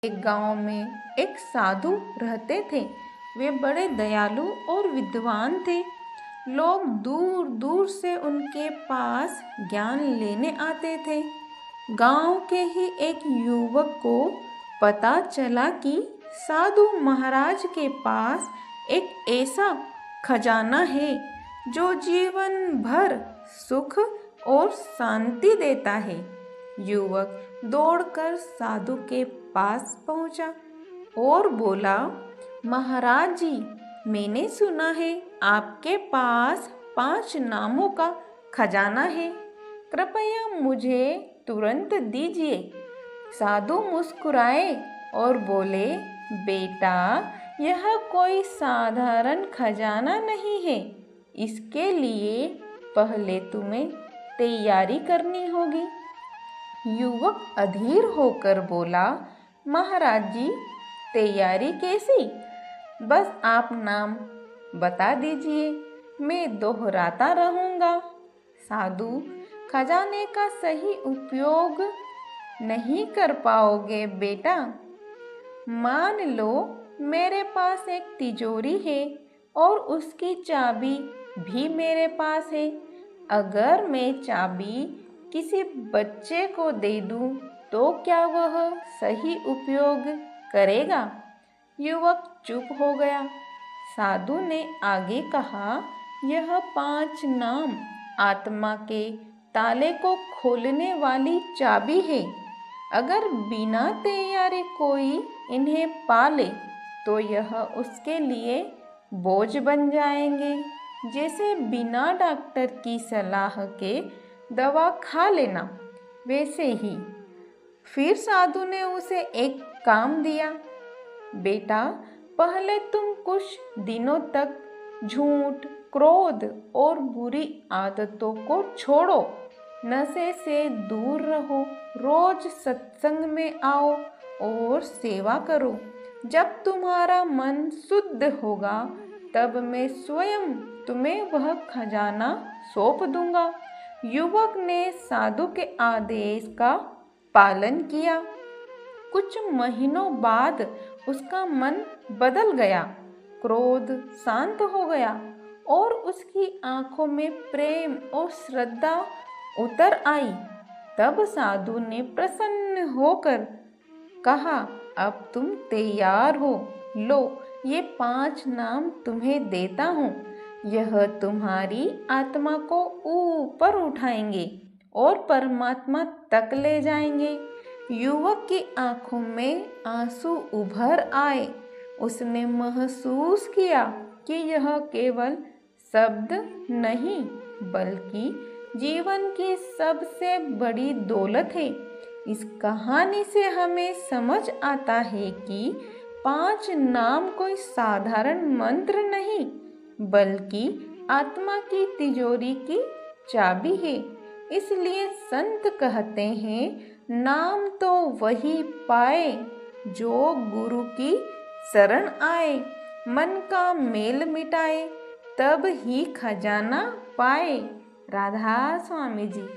एक गांव में एक साधु रहते थे। वे बड़े दयालु और विद्वान थे। लोग दूर दूर से उनके पास ज्ञान लेने आते थे। गांव के ही एक युवक को पता चला कि साधु महाराज के पास एक ऐसा खजाना है जो जीवन भर सुख और शांति देता है। युवक दौड़कर साधु के पास पहुंचा और बोला, महाराज जी, मैंने सुना है आपके पास 5 नामों का खजाना है, कृपया मुझे तुरंत दीजिए। साधु मुस्कुराए और बोले, बेटा, यह कोई साधारण खजाना नहीं है। इसके लिए पहले तुम्हें तैयारी करनी होगी। युवक अधीर होकर बोला, महाराज जी, तैयारी कैसी? बस आप नाम बता दीजिए, मैं दोहराता रहूँगा। साधु, खजाने का सही उपयोग नहीं कर पाओगे बेटा। मान लो मेरे पास एक तिजोरी है और उसकी चाबी भी मेरे पास है। अगर मैं चाबी किसी बच्चे को दे दूं तो क्या वह सही उपयोग करेगा? युवक चुप हो गया। साधु ने आगे कहा, यह 5 नाम आत्मा के ताले को खोलने वाली चाबी है। अगर बिना तैयारी कोई इन्हें पाले तो यह उसके लिए बोझ बन जाएंगे, जैसे बिना डॉक्टर की सलाह के दवा खा लेना, वैसे ही। फिर साधु ने उसे एक काम दिया, बेटा, पहले तुम कुछ दिनों तक झूठ, क्रोध और बुरी आदतों को छोड़ो, नशे से दूर रहो, रोज सत्संग में आओ और सेवा करो। जब तुम्हारा मन शुद्ध होगा तब मैं स्वयं तुम्हें वह खजाना सौंप दूंगा। युवक ने साधु के आदेश का पालन किया। कुछ महीनों बाद उसका मन बदल गया, क्रोध शांत हो गया और उसकी आंखों में प्रेम और श्रद्धा उतर आई। तब साधु ने प्रसन्न होकर कहा, अब तुम तैयार हो, लो ये 5 नाम तुम्हें देता हूँ। यह तुम्हारी आत्मा को ऊपर उठाएंगे और परमात्मा तक ले जाएंगे। युवक की आंखों में आंसू उभर आए। उसने महसूस किया कि यह केवल शब्द नहीं बल्कि जीवन की सबसे बड़ी दौलत है। इस कहानी से हमें समझ आता है कि 5 नाम कोई साधारण मंत्र नहीं बल्कि आत्मा की तिजोरी की चाबी है। इसलिए संत कहते हैं, नाम तो वही पाए जो गुरु की शरण आए, मन का मेल मिटाए, तब ही खजाना पाए। राधा स्वामी जी।